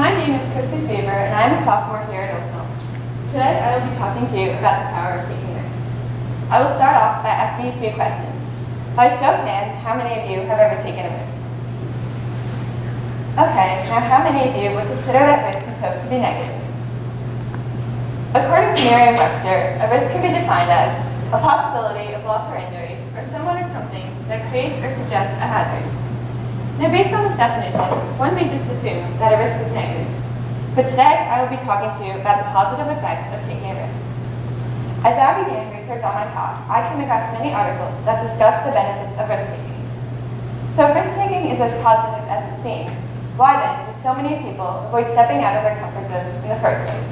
My name is Christy Sieber, and I am a sophomore here at Oakville. Today, I will be talking to you about the power of taking risks. I will start off by asking you a few questions. By show of hands, how many of you have ever taken a risk? Okay, now how many of you would consider that risk you took to be negative? According to Merriam-Webster, a risk can be defined as a possibility of loss or injury, or someone or something that creates or suggests a hazard. Now, based on this definition, one may just assume that a risk is negative. But today, I will be talking to you about the positive effects of taking a risk. As I began research on my talk, I came across many articles that discuss the benefits of risk-taking. So if risk-taking is as positive as it seems, why then do so many people avoid stepping out of their comfort zones in the first place?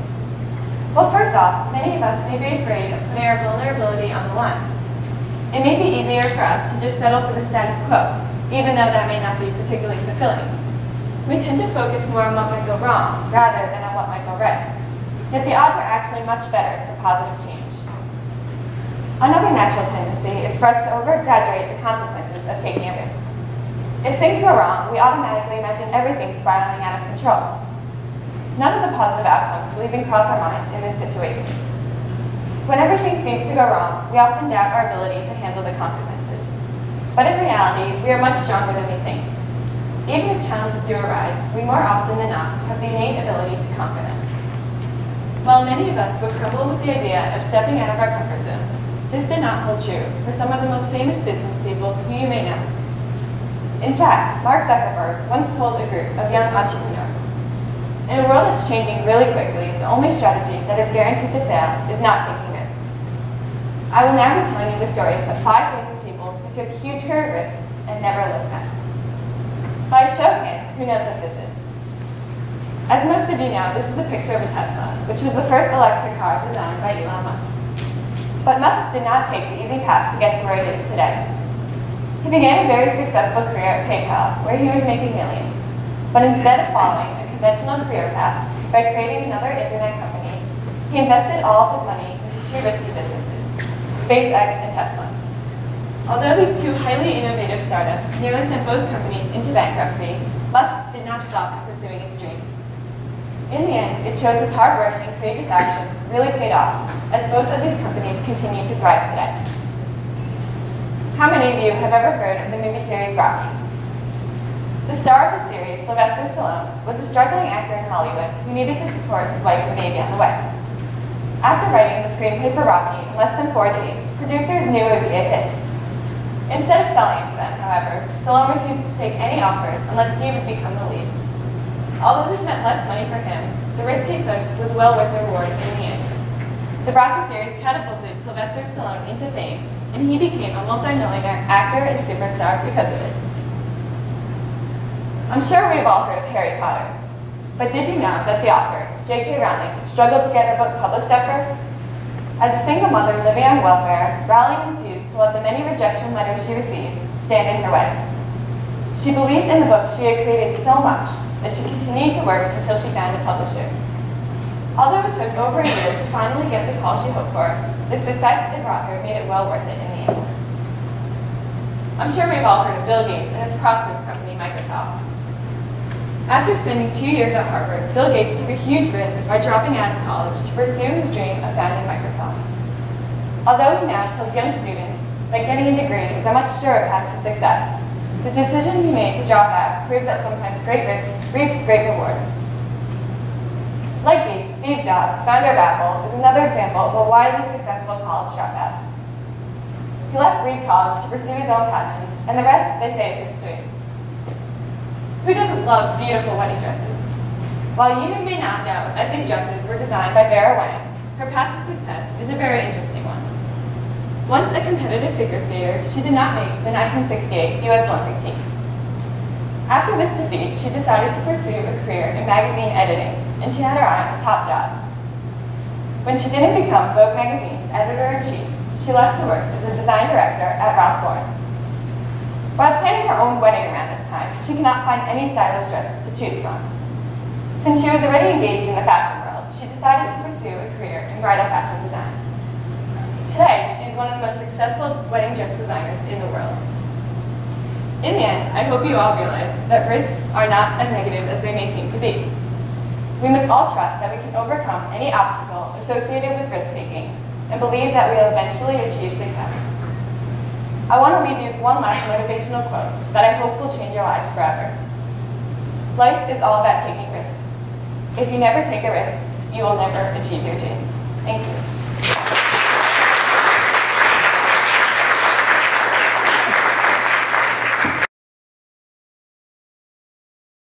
Well, first off, many of us may be afraid of putting our vulnerability on the line. It may be easier for us to just settle for the status quo, even though that may not be particularly fulfilling. We tend to focus more on what might go wrong, rather than on what might go right. Yet the odds are actually much better for positive change. Another natural tendency is for us to over-exaggerate the consequences of taking a risk. If things go wrong, we automatically imagine everything spiraling out of control. None of the positive outcomes will even cross our minds in this situation. When everything seems to go wrong, we often doubt our ability to handle the consequences. But in reality, we are much stronger than we think. Even if challenges do arise, we more often than not have the innate ability to conquer them. While many of us would crumble with the idea of stepping out of our comfort zones, this did not hold true for some of the most famous business people who you may know. In fact, Mark Zuckerberg once told a group of young entrepreneurs, "In a world that's changing really quickly, the only strategy that is guaranteed to fail is not taking risks." I will now be telling you the stories of 5 famous people who took huge career risks and never looked back. By a show of hands, who knows what this is? As most of you know, this is a picture of a Tesla, which was the first electric car designed by Elon Musk. But Musk did not take the easy path to get to where he is today. He began a very successful career at PayPal, where he was making millions. But instead of following a conventional career path by creating another internet company, he invested all of his money into 2 risky businesses, SpaceX and Tesla. Although these 2 highly innovative startups nearly sent both companies into bankruptcy, Musk did not stop pursuing his dreams. In the end, it shows his hard work and courageous actions really paid off, as both of these companies continue to thrive today. How many of you have ever heard of the movie series Rocky? The star of the series, Sylvester Stallone, was a struggling actor in Hollywood who needed to support his wife and baby on the way. After writing the screenplay for Rocky in less than 4 days, producers knew it would be a hit. Instead of selling it to them, however, Stallone refused to take any offers unless he would become the lead. Although this meant less money for him, the risk he took was well worth the reward in the end. The Rocky series catapulted Sylvester Stallone into fame, and he became a multi-millionaire actor and superstar because of it. I'm sure we've all heard of Harry Potter, but did you know that the author, J.K. Rowling, struggled to get her book published at first? As a single mother living on welfare, Rowling refused to let the many rejection letters she received stand in her way. She believed in the book she had created so much that she continued to work until she found a publisher. Although it took over a year to finally get the call she hoped for, the success it brought her made it well worth it in the end. I'm sure we've all heard of Bill Gates and his prosperous company, Microsoft. After spending 2 years at Harvard, Bill Gates took a huge risk by dropping out of college to pursue his dream of founding Microsoft. Although he now tells young students that getting a degree is a much surer path to success, the decision he made to drop out proves that sometimes great risk reaps great reward. Like Gates, Steve Jobs, founder of Apple, is another example of a widely successful college dropout. He left Reed College to pursue his own passions, and the rest, they say, is history. Who doesn't love beautiful wedding dresses? While you may not know that these dresses were designed by Vera Wang, her path to success is a very interesting one. Once a competitive figure skater, she did not make the 1968 U.S. Olympic team. After this defeat, she decided to pursue a career in magazine editing, and she had her eye on the top job. When she didn't become Vogue magazine's editor-in-chief, she left to work as a design director at Ralph Lauren. While planning her own wedding around this time, she could not find any stylish dresses to choose from. Since she was already engaged in the fashion world, she decided to pursue a career in bridal fashion design. Today, she is one of the most successful wedding dress designers in the world. In the end, I hope you all realize that risks are not as negative as they may seem to be. We must all trust that we can overcome any obstacle associated with risk-taking and believe that we will eventually achieve success. I want to leave you with one last motivational quote that I hope will change your lives forever. Life is all about taking risks. If you never take a risk, you will never achieve your dreams. Thank you.